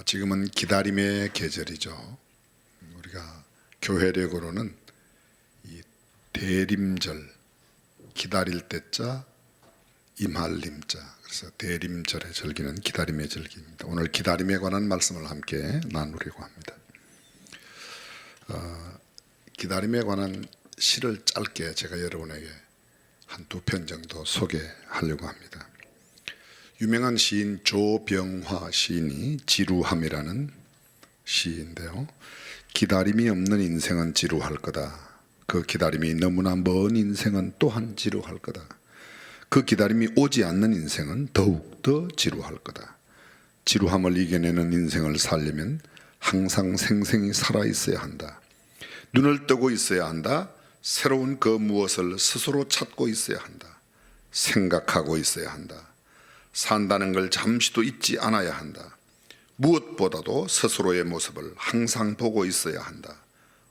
지금은 기다림의 계절이죠. 우리가 교회력으로는 이 대림절, 기다릴 때자, 임할 림자, 그래서 대림절의 절기는 기다림의 절기입니다. 오늘 기다림에 관한 말씀을 함께 나누려고 합니다. 기다림에 관한 시를 짧게 제가 여러분에게 한 두 편 정도 소개하려고 합니다. 유명한 시인 조병화 시인이 지루함이라는 시인데요, 기다림이 없는 인생은 지루할 거다. 그 기다림이 너무나 먼 인생은 또한 지루할 거다. 그 기다림이 오지 않는 인생은 더욱 더 지루할 거다. 지루함을 이겨내는 인생을 살려면 항상 생생히 살아있어야 한다. 눈을 뜨고 있어야 한다. 새로운 그 무엇을 스스로 찾고 있어야 한다. 생각하고 있어야 한다. 산다는 걸 잠시도 잊지 않아야 한다. 무엇보다도 스스로의 모습을 항상 보고 있어야 한다.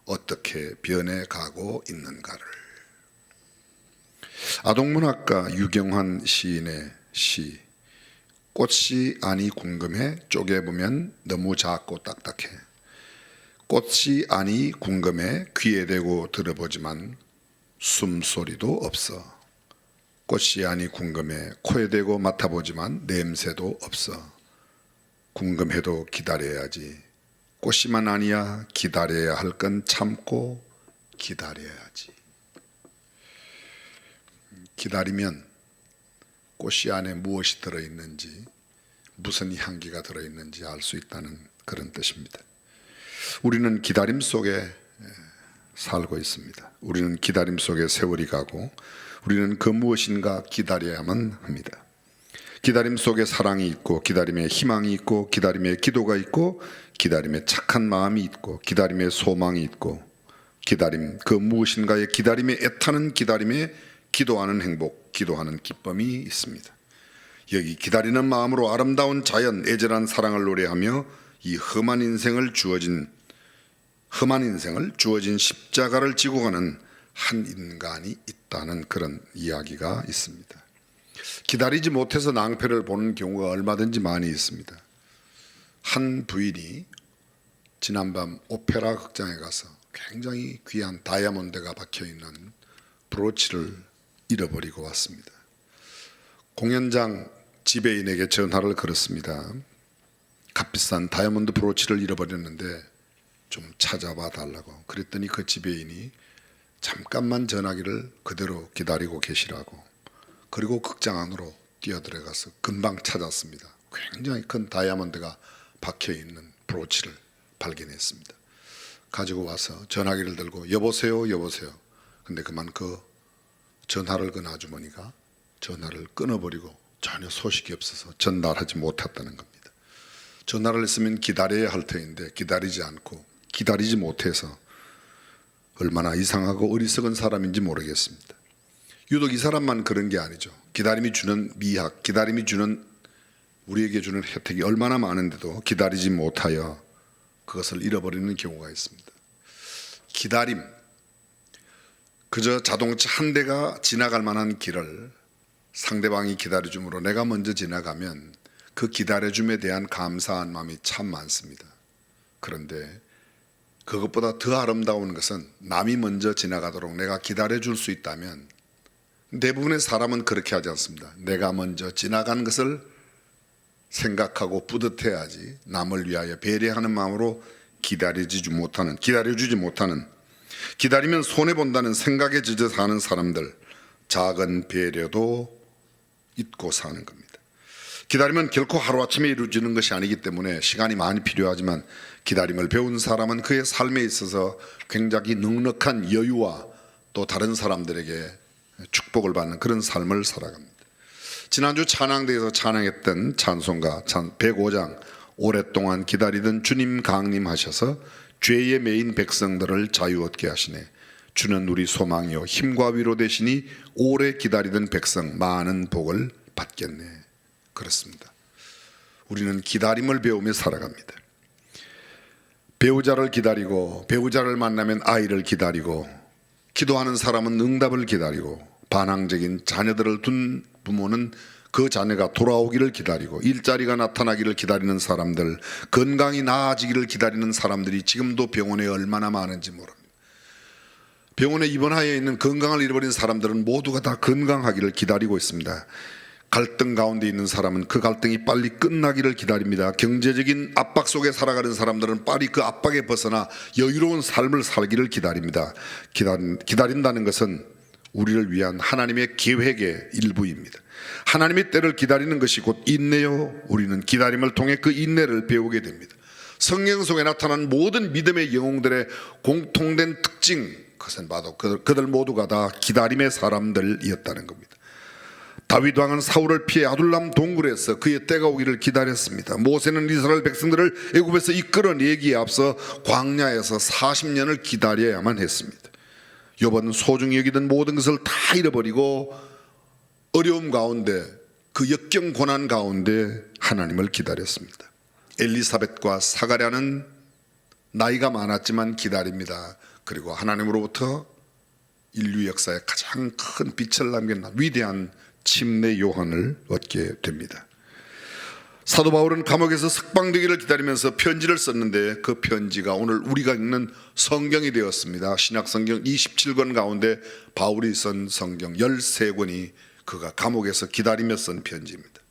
어떻게 변해가고 있는가를. 아동문학가 유경환 시인의 시, 꽃이 아니 궁금해 쪼개보면 너무 작고 딱딱해. 꽃이 아니 궁금해 귀에 대고 들어보지만 숨소리도 없어. 꽃이 아니 궁금해 코에 대고 맡아보지만 냄새도 없어. 궁금해도 기다려야지. 꽃이만 아니야. 기다려야 할 건 참고 기다려야지. 기다리면 꽃이 안에 무엇이 들어있는지, 무슨 향기가 들어있는지 알 수 있다는 그런 뜻입니다. 우리는 기다림 속에 살고 있습니다. 우리는 기다림 속에 세월이 가고 우리는 그 무엇인가 기다려야만 합니다. 기다림 속에 사랑이 있고, 기다림에 희망이 있고, 기다림에 기도가 있고, 기다림에 착한 마음이 있고, 기다림에 소망이 있고, 기다림, 그 무엇인가의 기다림에 애타는 기다림에 기도하는 행복, 기도하는 기쁨이 있습니다. 여기 기다리는 마음으로 아름다운 자연, 애절한 사랑을 노래하며 이 험한 인생을 주어진 십자가를 지고 가는 한 인간이 있다는 그런 이야기가 있습니다. 기다리지 못해서 낭패를 보는 경우가 얼마든지 많이 있습니다. 한 부인이 지난밤 오페라 극장에 가서 굉장히 귀한 다이아몬드가 박혀있는 브로치를 잃어버리고 왔습니다. 공연장 지배인에게 전화를 걸었습니다. 값비싼 다이아몬드 브로치를 잃어버렸는데 좀 찾아봐 달라고. 그랬더니 그 지배인이 잠깐만 전화기를 그대로 기다리고 계시라고. 그리고 극장 안으로 뛰어들어가서 금방 찾았습니다. 굉장히 큰 다이아몬드가 박혀있는 브로치를 발견했습니다. 가지고 와서 전화기를 들고 여보세요 여보세요. 근데 그만 그 전화를 건 아주머니가 전화를 끊어버리고 전혀 소식이 없어서 전달하지 못했다는 겁니다. 전화를 했으면 기다려야 할 터인데 기다리지 않고 기다리지 못해서 얼마나 이상하고 어리석은 사람인지 모르겠습니다. 유독 이 사람만 그런 게 아니죠. 기다림이 주는 미학, 기다림이 주는 우리에게 주는 혜택이 얼마나 많은데도 기다리지 못하여 그것을 잃어버리는 경우가 있습니다. 기다림, 그저 자동차 한 대가 지나갈 만한 길을 상대방이 기다려줌으로 내가 먼저 지나가면 그 기다려줌에 대한 감사한 마음이 참 많습니다. 그런데 그것보다 더 아름다운 것은 남이 먼저 지나가도록 내가 기다려줄 수 있다면, 대부분의 사람은 그렇게 하지 않습니다. 내가 먼저 지나간 것을 생각하고 뿌듯해야지 남을 위하여 배려하는 마음으로 기다려주지 못하는, 기다리면 손해본다는 생각에 젖어 사는 사람들, 작은 배려도 잊고 사는 겁니다. 기다리면 결코 하루아침에 이루어지는 것이 아니기 때문에 시간이 많이 필요하지만 기다림을 배운 사람은 그의 삶에 있어서 굉장히 넉넉한 여유와 또 다른 사람들에게 축복을 받는 그런 삶을 살아갑니다. 지난주 찬양대에서 찬양했던 찬송가 105장, 오랫동안 기다리던 주님 강림하셔서 죄에 매인 백성들을 자유 얻게 하시네. 주는 우리 소망이요 힘과 위로 되시니 오래 기다리던 백성 많은 복을 받겠네. 그렇습니다. 우리는 기다림을 배우며 살아갑니다. 배우자를 기다리고, 배우자를 만나면 아이를 기다리고, 기도하는 사람은 응답을 기다리고, 반항적인 자녀들을 둔 부모는 그 자녀가 돌아오기를 기다리고 일자리가 나타나기를 기다리는 사람들, 건강이 나아지기를 기다리는 사람들이 지금도 병원에 얼마나 많은지 모릅니다. 병원에 입원하여 있는 건강을 잃어버린 사람들은 모두가 다 건강하기를 기다리고 있습니다. 갈등 가운데 있는 사람은 그 갈등이 빨리 끝나기를 기다립니다. 경제적인 압박 속에 살아가는 사람들은 빨리 그 압박에 벗어나 여유로운 삶을 살기를 기다립니다. 기다린다는 것은 우리를 위한 하나님의 계획의 일부입니다. 하나님의 때를 기다리는 것이 곧 인내요. 우리는 기다림을 통해 그 인내를 배우게 됩니다. 성경 속에 나타난 모든 믿음의 영웅들의 공통된 특징, 그것은 봐도 그들 모두가 다 기다림의 사람들이었다는 겁니다. 다윗 왕은 사울을 피해 아둘람 동굴에서 그의 때가 오기를 기다렸습니다. 모세는 이스라엘 백성들을 애굽에서 이끌어내기에 앞서 광야에서 40년을 기다려야만 했습니다. 욥은 소중히 여기던 모든 것을 다 잃어버리고 어려움 가운데, 그 역경 고난 가운데 하나님을 기다렸습니다. 엘리사벳과 사가랴는 나이가 많았지만 기다립니다. 그리고 하나님으로부터 인류 역사에 가장 큰 빛을 남긴 위대한 침례 요한을 얻게 됩니다. 사도 바울은 감옥에서 석방되기를 기다리면서 편지를 썼는데 그 편지가 오늘 우리가 읽는 성경이 되었습니다. 신약성경 27권 가운데 바울이 쓴 성경 13권이 그가 감옥에서 기다리며 쓴 편지입니다.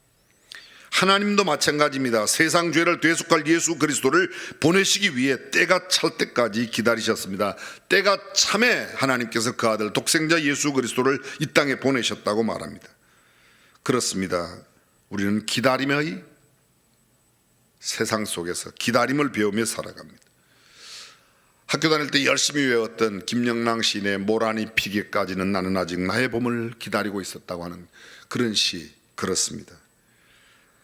하나님도 마찬가지입니다. 세상 죄를 대속할 예수 그리스도를 보내시기 위해 때가 찰 때까지 기다리셨습니다. 때가 참에 하나님께서 그 아들 독생자 예수 그리스도를 이 땅에 보내셨다고 말합니다. 그렇습니다. 우리는 기다림의 세상 속에서 기다림을 배우며 살아갑니다. 학교 다닐 때 열심히 외웠던 김영랑 시인의 모란이 피기까지는 나는 아직 나의 봄을 기다리고 있었다고 하는 그런 시, 그렇습니다.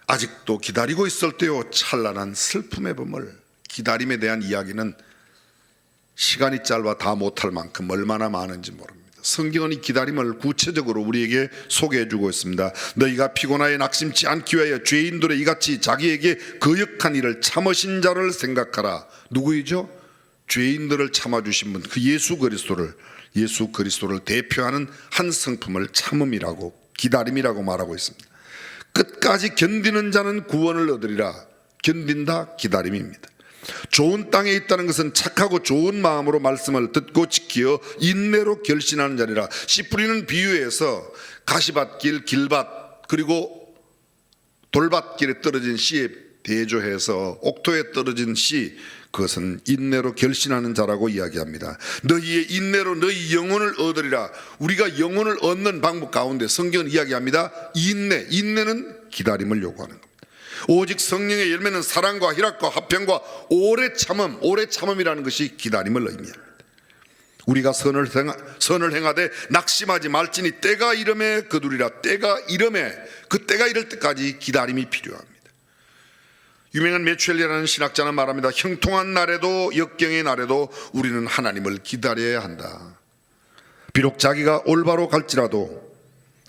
아직도 기다리고 있을 때요 찬란한 슬픔의 봄을, 기다림에 대한 이야기는 시간이 짧아 다 못할 만큼 얼마나 많은지 모릅니다. 성경은 이 기다림을 구체적으로 우리에게 소개해주고 있습니다. 너희가 피곤하여 낙심치 않기 위하여 죄인들의 이같이 자기에게 거역한 일을 참으신 자를 생각하라. 누구이죠? 죄인들을 참아주신 분, 그 예수 그리스도를 대표하는 한 성품을 참음이라고, 기다림이라고 말하고 있습니다. 끝까지 견디는 자는 구원을 얻으리라. 견딘다, 기다림입니다. 좋은 땅에 있다는 것은 착하고 좋은 마음으로 말씀을 듣고 지키어 인내로 결신하는 자리라. 씨 뿌리는 비유에서 가시밭길, 길밭, 그리고 돌밭길에 떨어진 씨에 대조해서 옥토에 떨어진 씨, 그것은 인내로 결신하는 자라고 이야기합니다. 너희의 인내로 너희 영혼을 얻으리라. 우리가 영혼을 얻는 방법 가운데 성경은 이야기합니다. 인내는 기다림을 요구하는 겁니다. 오직 성령의 열매는 사랑과 희락과 화평과 오래 참음이라는 것이 기다림을 의미합니다. 우리가 선을 행하되 낙심하지 말지니 때가 이름에 거두리라. 때가 이름에, 그 때가 이를 때까지 기다림이 필요합니다. 유명한 메추엘리라는 신학자는 말합니다. 형통한 날에도 역경의 날에도 우리는 하나님을 기다려야 한다. 비록 자기가 올바로 갈지라도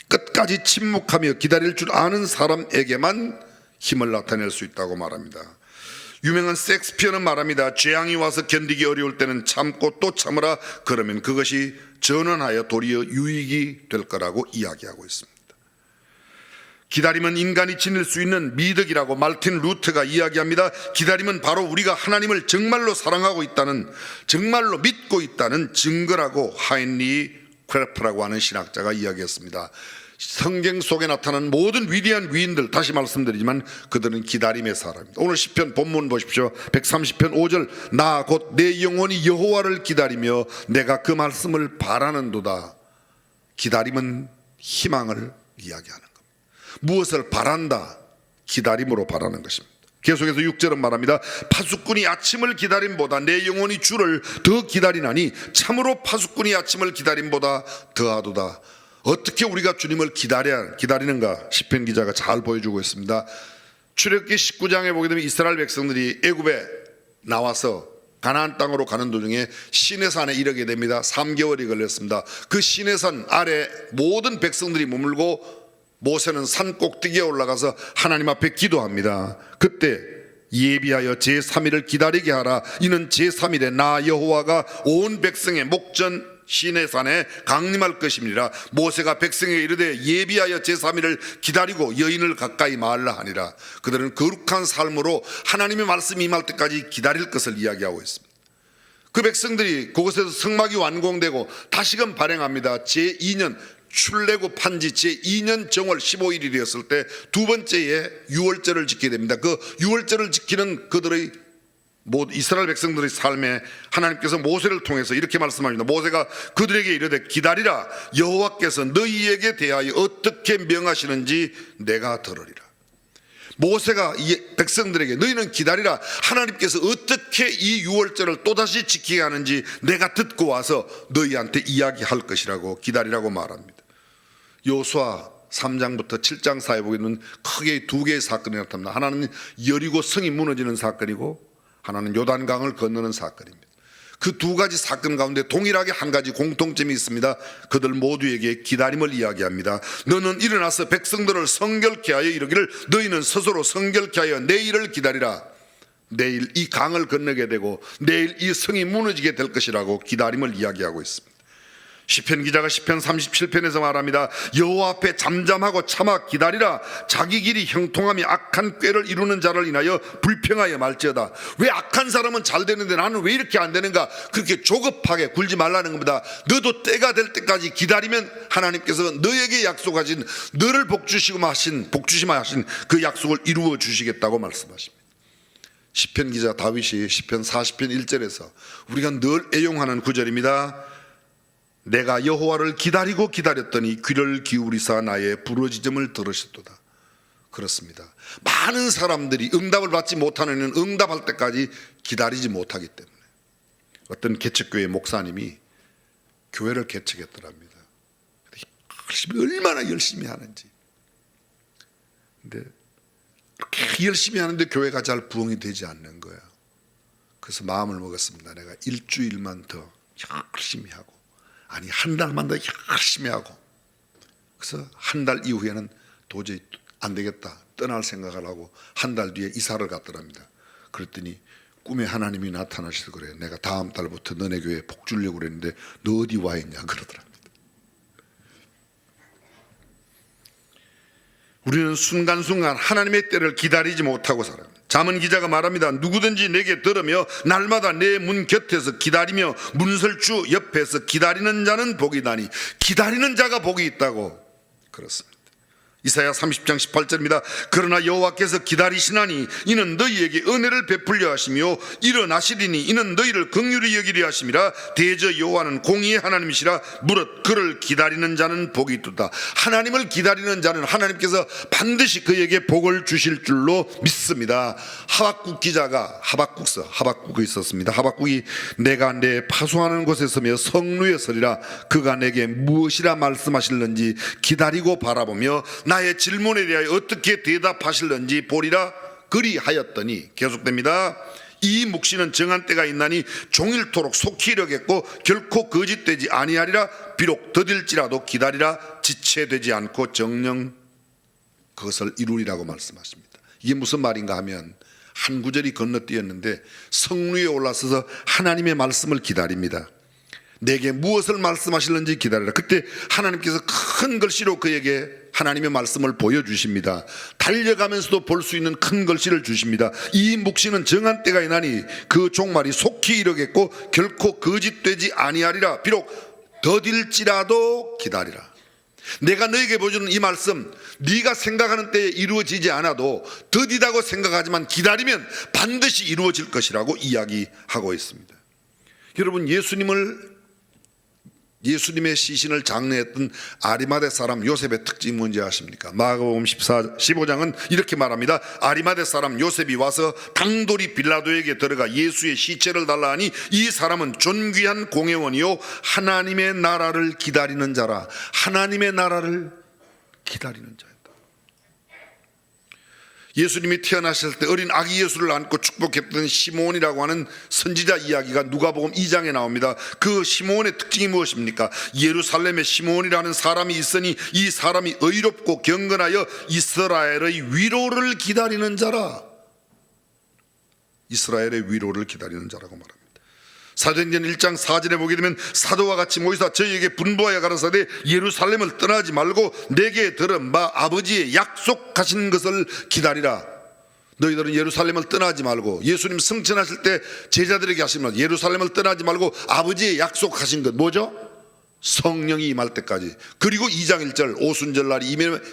끝까지 침묵하며 기다릴 줄 아는 사람에게만 힘을 나타낼 수 있다고 말합니다. 유명한 셰익스피어는 말합니다. 재앙이 와서 견디기 어려울 때는 참고 또 참으라. 그러면 그것이 전원하여 도리어 유익이 될 거라고 이야기하고 있습니다. 기다림은 인간이 지닐 수 있는 미덕이라고 말틴 루터가 이야기합니다. 기다림은 바로 우리가 하나님을 정말로 사랑하고 있다는, 정말로 믿고 있다는 증거라고 하인리 크래프라고 하는 신학자가 이야기했습니다. 성경 속에 나타난 모든 위대한 위인들, 다시 말씀드리지만 그들은 기다림의 사람입니다. 오늘 시편 본문 보십시오. 130편 5절, 나 곧 내 영혼이 여호와를 기다리며 내가 그 말씀을 바라는도다. 기다림은 희망을 이야기하는 겁니다. 무엇을 바란다? 기다림으로 바라는 것입니다. 계속해서 6절은 말합니다. 파수꾼이 아침을 기다림보다 내 영혼이 주를 더 기다리나니 참으로 파수꾼이 아침을 기다림보다 더하도다. 어떻게 우리가 주님을 기다리는가 시편 기자가 잘 보여주고 있습니다. 출애굽기 19장에 보게 되면 이스라엘 백성들이 애굽에 나와서 가나안 땅으로 가는 도중에 시내산에 이르게 됩니다. 3개월이 걸렸습니다. 그 시내산 아래 모든 백성들이 머물고 모세는 산 꼭대기에 올라가서 하나님 앞에 기도합니다. 그때 예비하여 제3일을 기다리게 하라. 이는 제3일에 나 여호와가 온 백성의 목전 시내산에 강림할 것임이라. 모세가 백성에게 이르되 예비하여 제3일을 기다리고 여인을 가까이 말라 하니라. 그들은 거룩한 삶으로 하나님의 말씀이 임할 때까지 기다릴 것을 이야기하고 있습니다. 그 백성들이 그곳에서 성막이 완공되고 다시금 발행합니다. 제2년 출애굽 판지 제2년 정월 15일이 되었을 때 두 번째에 유월절을 지키게 됩니다. 그 유월절을 지키는 그들의 이스라엘 백성들의 삶에 하나님께서 모세를 통해서 이렇게 말씀합니다. 모세가 그들에게 이르되 기다리라. 여호와께서 너희에게 대하여 어떻게 명하시는지 내가 들으리라. 모세가 이 백성들에게 너희는 기다리라. 하나님께서 어떻게 이 유월절을 또다시 지키게 하는지 내가 듣고 와서 너희한테 이야기할 것이라고 기다리라고 말합니다. 여호수아 3장부터 7장 사이에 보기에는 크게 두 개의 사건이 나타납니다. 하나는 여리고 성이 무너지는 사건이고 하나는 요단강을 건너는 사건입니다. 그 두 가지 사건 가운데 동일하게 한 가지 공통점이 있습니다. 그들 모두에게 기다림을 이야기합니다. 너는 일어나서 백성들을 성결케 하여 이르기를 너희는 스스로 성결케 하여 내일을 기다리라. 내일 이 강을 건너게 되고 내일 이 성이 무너지게 될 것이라고 기다림을 이야기하고 있습니다. 시편 기자가 시편 37편에서 말합니다. 여호와 앞에 잠잠하고 참아 기다리라. 자기 길이 형통함이 악한 꾀를 이루는 자를 인하여 불평하여 말지어다. 왜 악한 사람은 잘 되는데 나는 왜 이렇게 안 되는가? 그렇게 조급하게 굴지 말라는 겁니다. 너도 때가 될 때까지 기다리면 하나님께서 너에게 약속하신 너를 복주시마 하신 그 약속을 이루어 주시겠다고 말씀하십니다. 시편 기자 다윗이 시편 40편 1절에서 우리가 늘 애용하는 구절입니다. 내가 여호와를 기다리고 기다렸더니 귀를 기울이사 나의 부르짖음을 들으셨도다. 그렇습니다. 많은 사람들이 응답을 받지 못하는 이유는 응답할 때까지 기다리지 못하기 때문에. 어떤 개척교회 목사님이 교회를 개척했더랍니다. 얼마나 열심히 하는지. 근데 그렇게 열심히 하는데 교회가 잘 부흥이 되지 않는 거야. 그래서 마음을 먹었습니다. 내가 일주일만 더 열심히 하고 아니 한 달만 더 열심히 하고 그래서 한 달 이후에는 도저히 안 되겠다 떠날 생각을 하고 한 달 뒤에 이사를 갔더랍니다. 그랬더니 꿈에 하나님이 나타나셔서 그래. 내가 다음 달부터 너네 교회에 복 주려고 그랬는데 너 어디 와 있냐 그러더랍니다. 우리는 순간순간 하나님의 때를 기다리지 못하고 살아요. 잠언 기자가 말합니다. 누구든지 내게 들으며 날마다 내 문 곁에서 기다리며 문설주 옆에서 기다리는 자는 복이 나니. 기다리는 자가 복이 있다고. 그렇습니다. 이사야 30장 18절입니다. 그러나 여호와께서 기다리시나니 이는 너희에게 은혜를 베풀려 하시며 일어나시리니 이는 너희를 긍휼히 여기려 하심이라. 대저 여호와는 공의의 하나님이시라. 무릇 그를 기다리는 자는 복이 있도다. 하나님을 기다리는 자는 하나님께서 반드시 그에게 복을 주실 줄로 믿습니다. 하박국 기자가 하박국이 있었습니다. 하박국이 내가 내 파수하는 곳에 서며 성루에 서리라. 그가 내게 무엇이라 말씀하실는지 기다리고 바라보며 나의 질문에 대하여 어떻게 대답하실는지 보리라. 그리하였더니 계속됩니다. 이 묵시는 정한 때가 있나니 종일토록 속히 이르겠고 결코 거짓되지 아니하리라. 비록 더딜지라도 기다리라. 지체되지 않고 정령 그것을 이루리라고 말씀하십니다. 이게 무슨 말인가 하면 한 구절이 건너뛰었는데 성루에 올라서서 하나님의 말씀을 기다립니다. 내게 무엇을 말씀하실는지 기다리라. 그때 하나님께서 큰 글씨로 그에게 하나님의 말씀을 보여주십니다. 달려가면서도 볼 수 있는 큰 글씨를 주십니다. 이 묵시는 정한 때가 있나니 그 종말이 속히 이르겠고 결코 거짓되지 아니하리라. 비록 더딜지라도 기다리라. 내가 너에게 보여주는 이 말씀 네가 생각하는 때에 이루어지지 않아도 더디다고 생각하지만 기다리면 반드시 이루어질 것이라고 이야기하고 있습니다. 여러분 예수님의 시신을 장례했던 아리마대 사람 요셉의 특징이 뭔지 아십니까? 마가복음 15장은 이렇게 말합니다. 아리마대 사람 요셉이 와서 당돌이 빌라도에게 들어가 예수의 시체를 달라 하니 이 사람은 존귀한 공회원이요 하나님의 나라를 기다리는 자라. 하나님의 나라를 기다리는 자였다. 예수님이 태어나실 때 어린 아기 예수를 안고 축복했던 시몬이라고 하는 선지자 이야기가 누가복음 2장에 나옵니다. 그 시몬의 특징이 무엇입니까? 예루살렘에 시몬이라는 사람이 있으니 이 사람이 의롭고 경건하여 이스라엘의 위로를 기다리는 자라. 이스라엘의 위로를 기다리는 자라고 말합니다. 사도행전 1장 4절에 보게 되면 사도와 같이 모이사 저희에게 분부하여 가라사대 예루살렘을 떠나지 말고 내게 들은 바 아버지의 약속하신 것을 기다리라. 너희들은 예루살렘을 떠나지 말고, 예수님 승천하실 때 제자들에게 하신 말, 예루살렘을 떠나지 말고 아버지의 약속하신 것 뭐죠? 성령이 임할 때까지. 그리고 2장 1절 오순절날이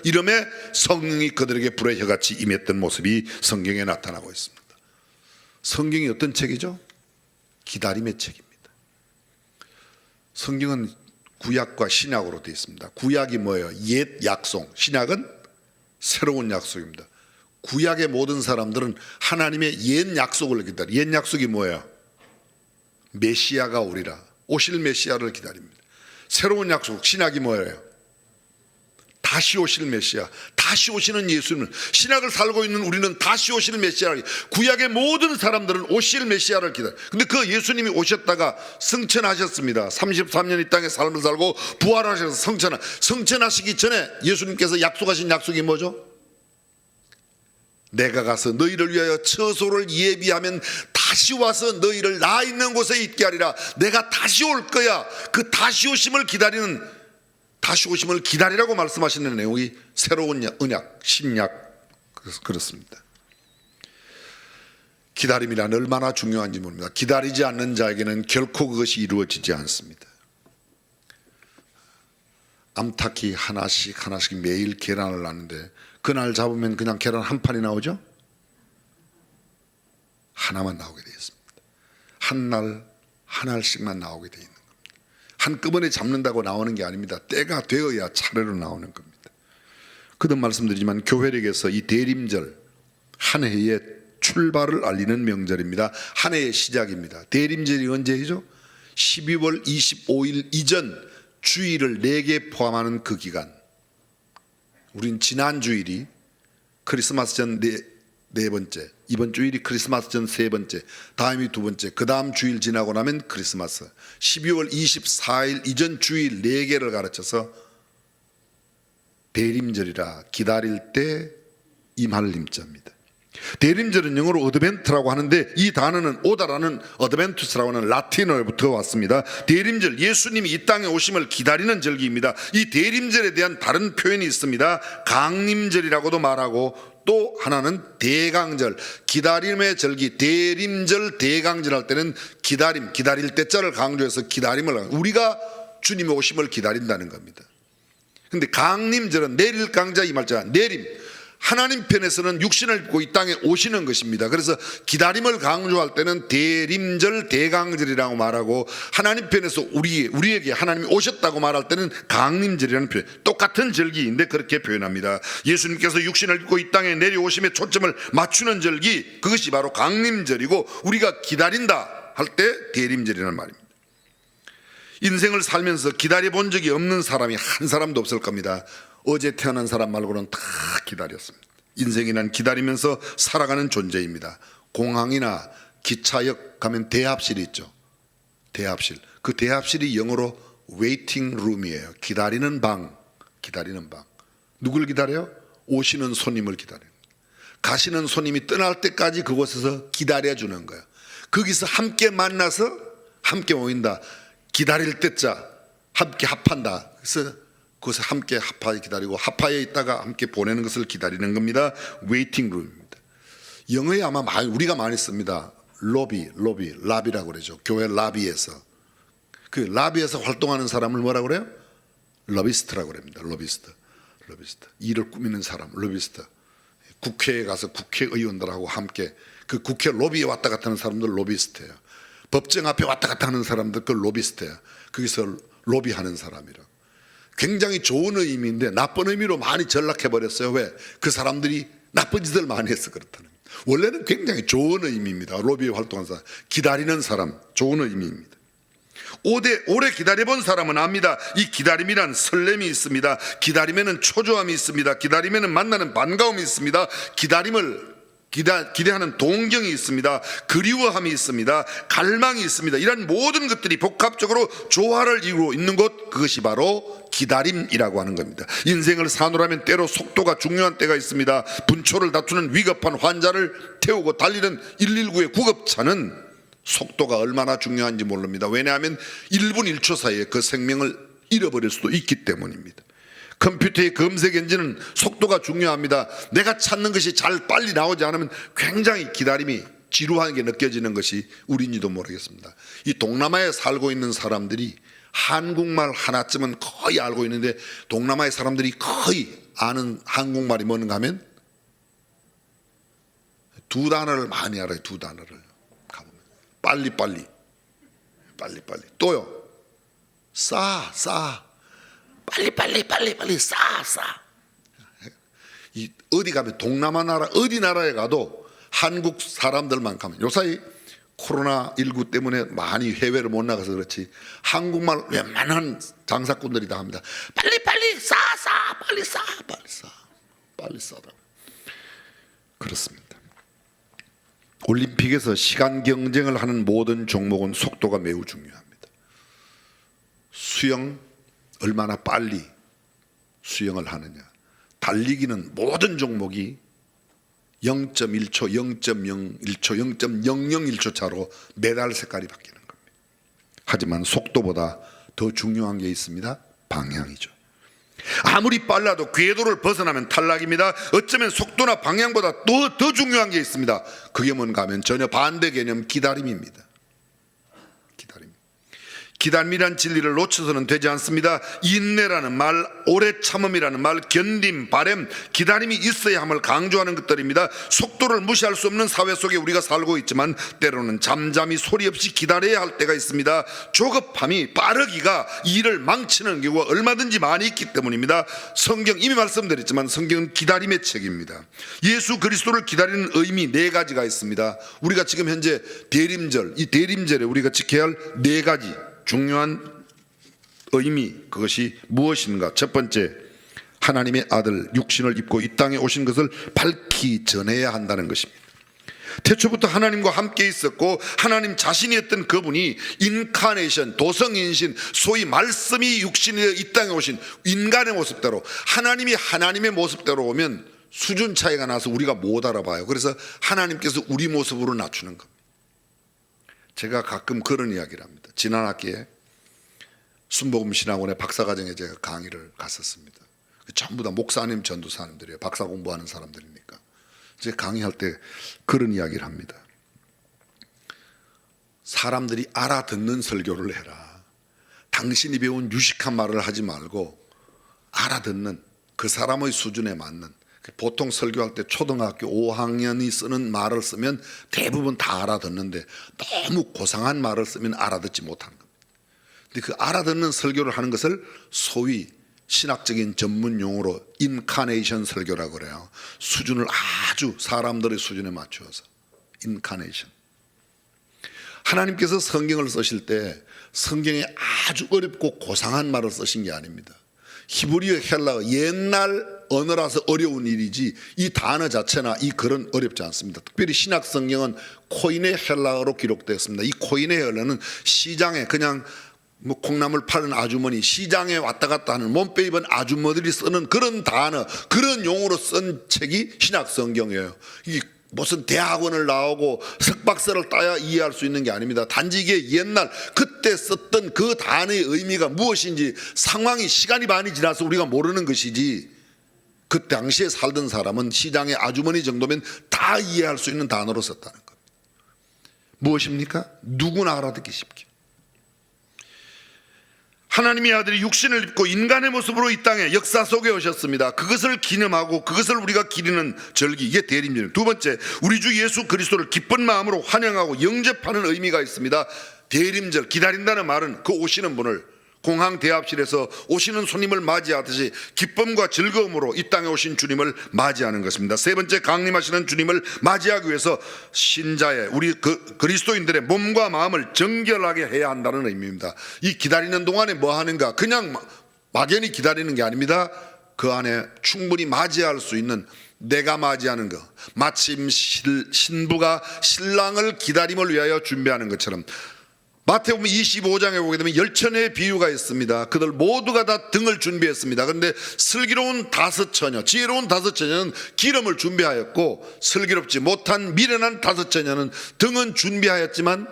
이름에 성령이 그들에게 불의 혀같이 임했던 모습이 성경에 나타나고 있습니다. 성경이 어떤 책이죠? 기다림의 책입니다. 성경은 구약과 신약으로 되어 있습니다. 구약이 뭐예요? 옛 약속, 신약은 새로운 약속입니다. 구약의 모든 사람들은 하나님의 옛 약속을 기다려. 옛 약속이 뭐예요? 메시아가 오리라, 오실 메시아를 기다립니다. 새로운 약속, 신약이 뭐예요? 다시 오실 메시아, 다시 오시는 예수님. 신약을 살고 있는 우리는 다시 오실 메시아를, 구약의 모든 사람들은 오실 메시아를 기다려. 근데 그 예수님이 오셨다가 승천하셨습니다. 33년 이 땅에 삶을 살고 부활하셔서 성천하시기 전에 예수님께서 약속하신 약속이 뭐죠? 내가 가서 너희를 위하여 처소를 예비하면 다시 와서 너희를 나 있는 곳에 있게 하리라. 내가 다시 올 거야. 그 다시 오심을 기다리는, 다시 오심을 기다리라고 말씀하시는 내용이 새로운 언약, 신약, 그렇습니다. 기다림이란 얼마나 중요한지 모릅니다. 기다리지 않는 자에게는 결코 그것이 이루어지지 않습니다. 암탉이 하나씩 매일 계란을 낳는데 그날 잡으면 그냥 계란 한 판이 나오죠? 하나만 나오게 되어 있습니다. 한 날 하나씩만 나오게 되어 있는 겁니다. 한꺼번에 잡는다고 나오는 게 아닙니다. 때가 되어야 차례로 나오는 겁니다. 그도 말씀드리지만 교회력에서 이 대림절, 한 해의 출발을 알리는 명절입니다. 한 해의 시작입니다. 대림절이 언제이죠? 12월 25일 이전 주일을 4개 포함하는 그 기간. 우린 지난 주일이 크리스마스 전 네 번째, 이번 주일이 크리스마스 전 3번째, 다음이 2번째, 그 다음 주일 지나고 나면 크리스마스. 12월 24일 이전 주일 4개를 가르쳐서 대림절이라 기다릴 때 임할 임자입니다. 대림절은 영어로 어드벤트라고 하는데 이 단어는 오다라는 어드벤투스라고 하는 라틴어부터 왔습니다. 대림절, 예수님이 이 땅에 오심을 기다리는 절기입니다. 이 대림절에 대한 다른 표현이 있습니다. 강림절이라고도 말하고 또 하나는 대강절, 기다림의 절기, 대림절, 대강절 할 때는 기다릴 때자를 강조해서 기다림을, 우리가 주님의 오심을 기다린다는 겁니다. 근데 강림절은 내릴 강자 임할자, 내림, 하나님 편에서는 육신을 입고 이 땅에 오시는 것입니다. 그래서 기다림을 강조할 때는 대림절, 대강절이라고 말하고, 하나님 편에서 우리에게 하나님이 오셨다고 말할 때는 강림절이라는 표현, 똑같은 절기인데 그렇게 표현합니다. 예수님께서 육신을 입고 이 땅에 내려오심에 초점을 맞추는 절기, 그것이 바로 강림절이고, 우리가 기다린다 할 때 대림절이라는 말입니다. 인생을 살면서 기다려본 적이 없는 사람이 한 사람도 없을 겁니다. 어제 태어난 사람 말고는 다 기다렸습니다. 인생이란 기다리면서 살아가는 존재입니다. 공항이나 기차역 가면 대합실이 있죠. 대합실. 그 대합실이 영어로 waiting room이에요. 기다리는 방. 누굴 기다려요? 오시는 손님을 기다려요. 가시는 손님이 떠날 때까지 그곳에서 기다려주는 거예요. 거기서 함께 만나서 함께 모인다. 기다릴 때자 함께 합한다. 그래서 그것을 함께 합하에 기다리고 합하에 있다가 함께 보내는 것을 기다리는 겁니다. 웨이팅 룸입니다. 영어에 아마 우리가 많이 씁니다. 라비라고 그러죠. 교회 라비에서. 그 라비에서 활동하는 사람을 뭐라고 그래요? 러비스트라고 그럽니다. 러비스트. 일을 꾸미는 사람, 러비스트. 국회에 가서 국회의원들하고 함께 그 국회 로비에 왔다 갔다 하는 사람들 로비스트예요. 법정 앞에 왔다 갔다 하는 사람들 그 로비스트예요. 거기서 로비하는 사람이라고. 굉장히 좋은 의미인데 나쁜 의미로 많이 전락해버렸어요. 왜? 그 사람들이 나쁜 짓을 많이 해서 그렇다는 거예요. 원래는 굉장히 좋은 의미입니다. 로비에 활동한 사람, 기다리는 사람, 좋은 의미입니다. 오래 기다려본 사람은 압니다. 이 기다림이란 설렘이 있습니다. 기다림에는 초조함이 있습니다. 기다림에는 만나는 반가움이 있습니다. 기다림을 기대하는 동경이 있습니다. 그리워함이 있습니다. 갈망이 있습니다. 이런 모든 것들이 복합적으로 조화를 이루고 있는 것, 그것이 바로 기다림이라고 하는 겁니다. 인생을 사노라면 때로 속도가 중요한 때가 있습니다. 분초를 다투는 위급한 환자를 태우고 달리는 119의 구급차는 속도가 얼마나 중요한지 모릅니다. 왜냐하면 1분 1초 사이에 그 생명을 잃어버릴 수도 있기 때문입니다. 컴퓨터의 검색 엔진은 속도가 중요합니다. 내가 찾는 것이 잘 빨리 나오지 않으면 굉장히 기다림이 지루하게 느껴지는 것이 우리인지도 모르겠습니다. 이 동남아에 살고 있는 사람들이 한국말 하나쯤은 거의 알고 있는데, 동남아의 사람들이 거의 아는 한국말이 뭔가 하면 두 단어를 많이 알아요. 두 단어를 가보면 빨리빨리, 빨리빨리. 또요, 싸 빨리 싸. 이 어디 가면 동남아 나라 어디 나라에 가도 한국 사람들만 가면, 요사이 코로나19 때문에 많이 해외를 못 나가서 그렇지 한국말 웬만한 장사꾼들이 다 합니다. 빨리 싸 빨리 싸다. 그렇습니다. 올림픽에서 시간 경쟁을 하는 모든 종목은 속도가 매우 중요합니다. 수영 얼마나 빨리 수영을 하느냐, 달리기는 모든 종목이 0.1초, 0.01초, 0.001초 차로 메달 색깔이 바뀌는 겁니다. 하지만 속도보다 더 중요한 게 있습니다. 방향이죠. 아무리 빨라도 궤도를 벗어나면 탈락입니다. 어쩌면 속도나 방향보다 더 중요한 게 있습니다. 그게 뭔가 하면 전혀 반대 개념, 기다림입니다. 기다림이란 진리를 놓쳐서는 되지 않습니다. 인내라는 말, 오래 참음이라는 말, 견딤, 바램, 기다림이 있어야 함을 강조하는 것들입니다. 속도를 무시할 수 없는 사회 속에 우리가 살고 있지만 때로는 잠잠히 소리 없이 기다려야 할 때가 있습니다. 조급함이, 빠르기가 일을 망치는 경우가 얼마든지 많이 있기 때문입니다. 성경 이미 말씀드렸지만 성경은 기다림의 책입니다. 예수 그리스도를 기다리는 의미 4가지가 있습니다. 우리가 지금 현재 대림절, 이 대림절에 우리가 지켜야 할 4가지 중요한 의미, 그것이 무엇인가? 첫 번째, 하나님의 아들 육신을 입고 이 땅에 오신 것을 밝히 전해야 한다는 것입니다. 태초부터 하나님과 함께 있었고 하나님 자신이었던 그분이 인카네이션, 도성인신, 소위 말씀이 육신에 이 땅에 오신 인간의 모습대로, 하나님이 하나님의 모습대로 오면 수준 차이가 나서 우리가 못 알아봐요. 그래서 하나님께서 우리 모습으로 낮추는 겁니다. 제가 가끔 그런 이야기를 합니다. 지난 학기에 순복음신학원의 박사과정에 제가 강의를 갔었습니다. 전부 다 목사님, 전도사님들이에요. 박사 공부하는 사람들이니까. 제가 강의할 때 그런 이야기를 합니다. 사람들이 알아듣는 설교를 해라. 당신이 배운 유식한 말을 하지 말고 알아듣는 그 사람의 수준에 맞는, 보통 설교할 때 초등학교 5학년이 쓰는 말을 쓰면 대부분 다 알아듣는데 너무 고상한 말을 쓰면 알아듣지 못하는 겁니다. 근데 그 알아듣는 설교를 하는 것을 소위 신학적인 전문 용어로 인카네이션 설교라고 그래요. 수준을 아주 사람들의 수준에 맞추어서 인카네이션. 하나님께서 성경을 쓰실 때 성경에 아주 어렵고 고상한 말을 쓰신 게 아닙니다. 히브리어, 헬라어, 옛날 언어라서 어려운 일이지 이 단어 자체나 이 글은 어렵지 않습니다. 특별히 신약 성경은 코인의 헬라어로 기록되었습니다. 이 코인의 헬라어는 시장에 그냥 콩나물 파는 아주머니, 시장에 왔다 갔다 하는 몸빼 입은 아주머니들이 쓰는 그런 단어, 그런 용어로 쓴 책이 신약 성경이에요. 이게 무슨 대학원을 나오고 석박사를 따야 이해할 수 있는 게 아닙니다. 단지 이게 옛날 그때 썼던 그 단어의 의미가 무엇인지 상황이, 시간이 많이 지나서 우리가 모르는 것이지, 그 당시에 살던 사람은 시장의 아주머니 정도면 다 이해할 수 있는 단어로 썼다는 겁니다. 무엇입니까? 누구나 알아듣기 쉽게. 하나님의 아들이 육신을 입고 인간의 모습으로 이 땅에 역사 속에 오셨습니다. 그것을 기념하고 그것을 우리가 기리는 절기, 이게 대림절. 두 번째, 우리 주 예수 그리스도를 기쁜 마음으로 환영하고 영접하는 의미가 있습니다. 대림절, 기다린다는 말은 그 오시는 분을, 공항 대합실에서 오시는 손님을 맞이하듯이 기쁨과 즐거움으로 이 땅에 오신 주님을 맞이하는 것입니다. 세 번째, 강림하시는 주님을 맞이하기 위해서 신자의, 우리 그리스도인들의 몸과 마음을 정결하게 해야 한다는 의미입니다. 이 기다리는 동안에 뭐 하는가? 그냥 막연히 기다리는 게 아닙니다. 그 안에 충분히 맞이할 수 있는, 내가 맞이하는 것, 마침 신부가 신랑을 기다림을 위하여 준비하는 것처럼 마태복음 25장에 보게 되면 열처녀의 비유가 있습니다. 그들 모두가 다 등을 준비했습니다. 그런데 슬기로운 5처녀, 지혜로운 5처녀는 기름을 준비하였고, 슬기롭지 못한 미련한 5처녀는 등은 준비하였지만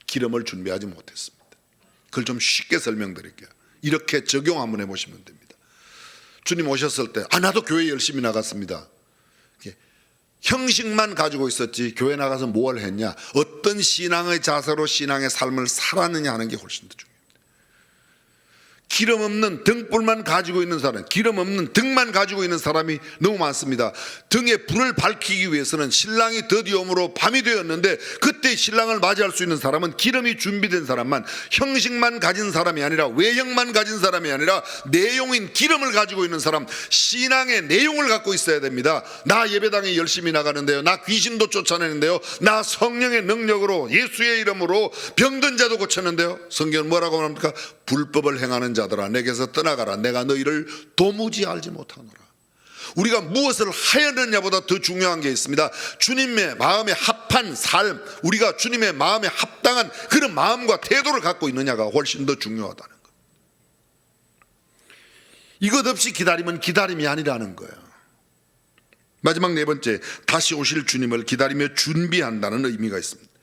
기름을 준비하지 못했습니다. 그걸 좀 쉽게 설명드릴게요. 이렇게 적용 한번 해보시면 됩니다. 주님 오셨을 때 나도 교회 열심히 나갔습니다. 형식만 가지고 있었지 교회 나가서 뭘 했냐, 어떤 신앙의 자세로 신앙의 삶을 살았느냐 하는 게 훨씬 더 중요합니다. 기름 없는 등불만 가지고 있는 사람, 기름 없는 등만 가지고 있는 사람이 너무 많습니다. 등에 불을 밝히기 위해서는 신랑이 더디옴으로 밤이 되었는데 그때 신랑을 맞이할 수 있는 사람은 기름이 준비된 사람만, 형식만 가진 사람이 아니라 외형만 가진 사람이 아니라 내용인 기름을 가지고 있는 사람, 신앙의 내용을 갖고 있어야 됩니다. 나 예배당에 열심히 나가는데요, 나 귀신도 쫓아내는데요, 나 성령의 능력으로 예수의 이름으로 병든 자도 고쳤는데요, 성경은 뭐라고 합니까? 불법을 행하는 자들아 내게서 떠나가라, 내가 너희를 도무지 알지 못하노라. 우리가 무엇을 하였느냐보다 더 중요한 게 있습니다. 주님의 마음에 합한 삶, 우리가 주님의 마음에 합당한 그런 마음과 태도를 갖고 있느냐가 훨씬 더 중요하다는 것. 이것 없이 기다리면 기다림이 아니라는 거예요. 마지막 네 번째, 다시 오실 주님을 기다리며 준비한다는 의미가 있습니다.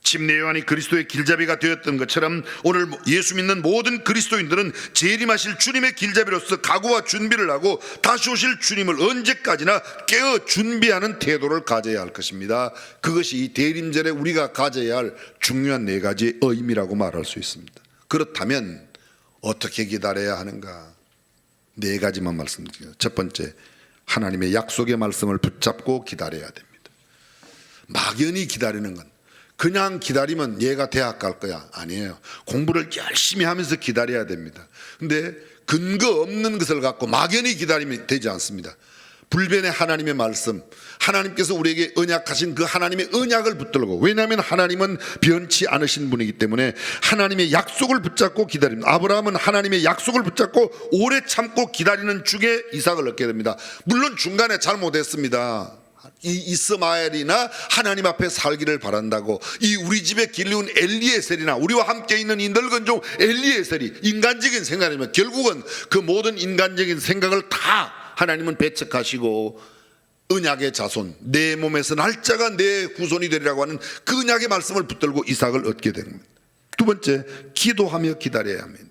침례 요한이 그리스도의 길잡이가 되었던 것처럼 오늘 예수 믿는 모든 그리스도인들은 재림하실 주님의 길잡이로서 각오와 준비를 하고 다시 오실 주님을 언제까지나 깨어 준비하는 태도를 가져야 할 것입니다. 그것이 이 대림절에 우리가 가져야 할 중요한 네 가지 의미라고 말할 수 있습니다. 그렇다면 어떻게 기다려야 하는가? 네 가지만 말씀드려요. 첫 번째, 하나님의 약속의 말씀을 붙잡고 기다려야 됩니다. 막연히 기다리는 건, 그냥 기다리면 얘가 대학 갈 거야, 아니에요. 공부를 열심히 하면서 기다려야 됩니다. 근데 근거 없는 것을 갖고 막연히 기다리면 되지 않습니다. 불변의 하나님의 말씀, 하나님께서 우리에게 언약하신 그 하나님의 언약을 붙들고, 왜냐하면 하나님은 변치 않으신 분이기 때문에 하나님의 약속을 붙잡고 기다립니다. 아브라함은 하나님의 약속을 붙잡고 오래 참고 기다리는 중에 이삭을 얻게 됩니다. 물론 중간에 잘못했습니다. 이 이스마엘이나 하나님 앞에 살기를 바란다고 이 우리 집에 길리운 엘리에셀이나 우리와 함께 있는 이 늙은 종 엘리에셀이 인간적인 생각이면 결국은 그 모든 인간적인 생각을 다 하나님은 배척하시고 언약의 자손, 내 몸에서 날짜가 내 후손이 되리라고 하는 그 언약의 말씀을 붙들고 이삭을 얻게 됩니다. 두 번째, 기도하며 기다려야 합니다.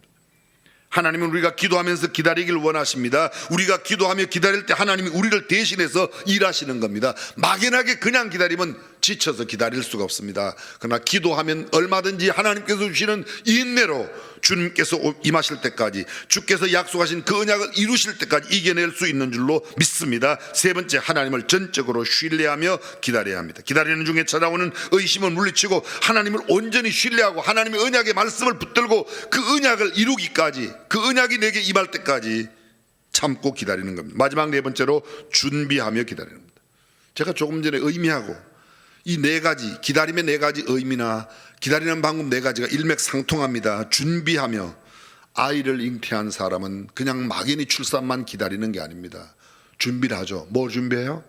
하나님은 우리가 기도하면서 기다리길 원하십니다. 우리가 기도하며 기다릴 때 하나님이 우리를 대신해서 일하시는 겁니다. 막연하게 그냥 기다리면 지쳐서 기다릴 수가 없습니다. 그러나 기도하면 얼마든지 하나님께서 주시는 인내로 주님께서 임하실 때까지, 주께서 약속하신 그 언약을 이루실 때까지 이겨낼 수 있는 줄로 믿습니다. 세 번째, 하나님을 전적으로 신뢰하며 기다려야 합니다. 기다리는 중에 찾아오는 의심을 물리치고 하나님을 온전히 신뢰하고 하나님의 언약의 말씀을 붙들고 그 언약을 이루기까지, 그 언약이 내게 임할 때까지 참고 기다리는 겁니다. 마지막 네 번째로, 준비하며 기다리는 겁니다. 제가 조금 전에 의미하고 이 네 가지, 기다림의 네 가지 의미나 기다리는 방법 네 가지가 일맥상통합니다. 준비하며, 아이를 잉태한 사람은 그냥 막연히 출산만 기다리는 게 아닙니다. 준비를 하죠. 뭐 준비해요?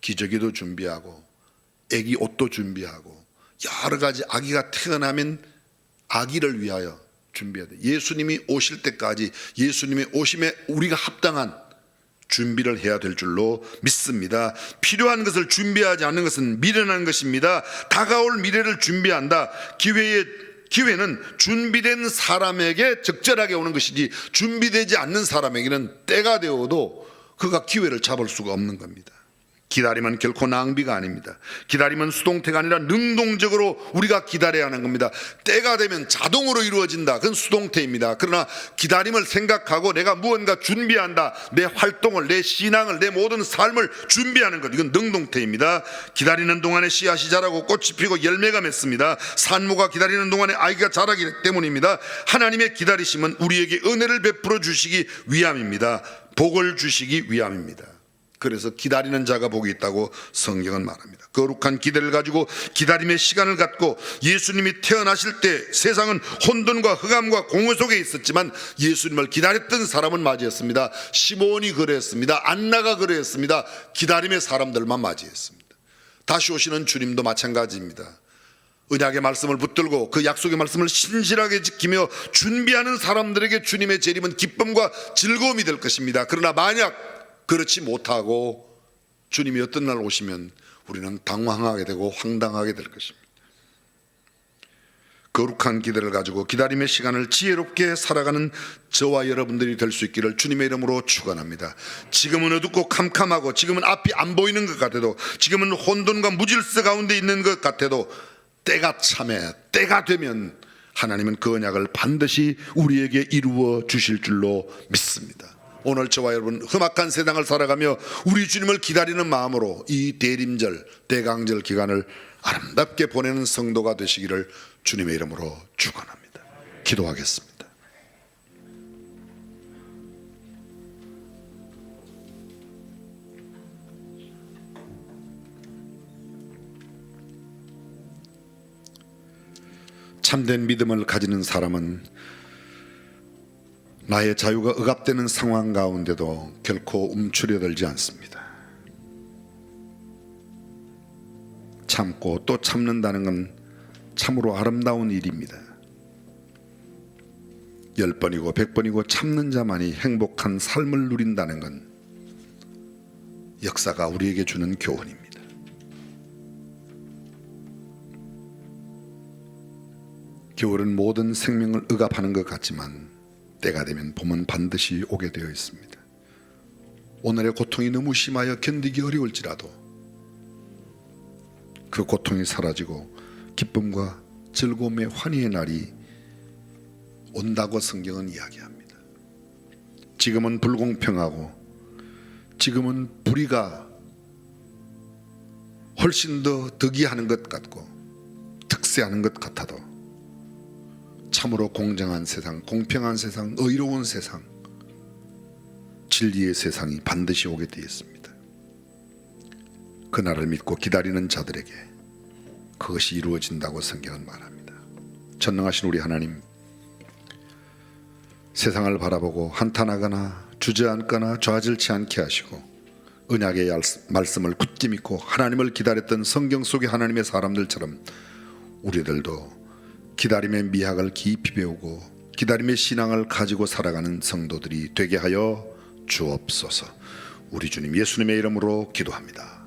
기저귀도 준비하고 아기 옷도 준비하고 여러 가지, 아기가 태어나면 아기를 위하여 준비해야 돼요. 예수님이 오실 때까지 예수님의 오심에 우리가 합당한 준비를 해야 될 줄로 믿습니다. 필요한 것을 준비하지 않는 것은 미련한 것입니다. 다가올 미래를 준비한다. 기회는 준비된 사람에게 적절하게 오는 것이지 준비되지 않는 사람에게는 때가 되어도 그가 기회를 잡을 수가 없는 겁니다. 기다림은 결코 낭비가 아닙니다. 기다림은 수동태가 아니라 능동적으로 우리가 기다려야 하는 겁니다. 때가 되면 자동으로 이루어진다, 그건 수동태입니다. 그러나 기다림을 생각하고 내가 무언가 준비한다, 내 활동을, 내 신앙을, 내 모든 삶을 준비하는 것, 이건 능동태입니다. 기다리는 동안에 씨앗이 자라고 꽃이 피고 열매가 맺습니다. 산모가 기다리는 동안에 아이가 자라기 때문입니다. 하나님의 기다리심은 우리에게 은혜를 베풀어 주시기 위함입니다. 복을 주시기 위함입니다. 그래서 기다리는 자가 복이 있다고 성경은 말합니다. 거룩한 기대를 가지고 기다림의 시간을 갖고, 예수님이 태어나실 때 세상은 혼돈과 흑암과 공허 속에 있었지만 예수님을 기다렸던 사람은 맞이했습니다. 시몬이 그랬습니다. 안나가 그랬습니다. 기다림의 사람들만 맞이했습니다. 다시 오시는 주님도 마찬가지입니다. 언약의 말씀을 붙들고 그 약속의 말씀을 신실하게 지키며 준비하는 사람들에게 주님의 재림은 기쁨과 즐거움이 될 것입니다. 그러나 만약 그렇지 못하고 주님이 어떤 날 오시면 우리는 당황하게 되고 황당하게 될 것입니다. 거룩한 기대를 가지고 기다림의 시간을 지혜롭게 살아가는 저와 여러분들이 될 수 있기를 주님의 이름으로 축원합니다. 지금은 어둡고 캄캄하고 지금은 앞이 안 보이는 것 같아도 지금은 혼돈과 무질서 가운데 있는 것 같아도 때가 참에 때가 되면 하나님은 그 언약을 반드시 우리에게 이루어 주실 줄로 믿습니다. 오늘 저와 여러분 험악한 세상을 살아가며 우리 주님을 기다리는 마음으로 이 대림절 대강절 기간을 아름답게 보내는 성도가 되시기를 주님의 이름으로 축원합니다. 기도하겠습니다. 참된 믿음을 가지는 사람은 나의 자유가 억압되는 상황 가운데도 결코 움츠려들지 않습니다. 참고 또 참는다는 건 참으로 아름다운 일입니다. 10번이고 100번이고 참는 자만이 행복한 삶을 누린다는 건 역사가 우리에게 주는 교훈입니다. 겨울은 모든 생명을 억압하는 것 같지만 때가 되면 봄은 반드시 오게 되어 있습니다. 오늘의 고통이 너무 심하여 견디기 어려울지라도 그 고통이 사라지고 기쁨과 즐거움의 환희의 날이 온다고 성경은 이야기합니다. 지금은 불공평하고 지금은 불의가 훨씬 더 득이하는 것 같고 특세하는 것 같아도 참으로 공정한 세상, 공평한 세상, 의로운 세상, 진리의 세상이 반드시 오게 되어 있습니다. 그날을 믿고 기다리는 자들에게 그것이 이루어진다고 성경은 말합니다. 전능하신 우리 하나님, 세상을 바라보고 한탄하거나 주저앉거나 좌절치 않게 하시고 언약의 말씀을 굳게 믿고 하나님을 기다렸던 성경 속의 하나님의 사람들처럼 우리들도 기다림의 미학을 깊이 배우고 기다림의 신앙을 가지고 살아가는 성도들이 되게 하여 주옵소서. 우리 주님 예수님의 이름으로 기도합니다.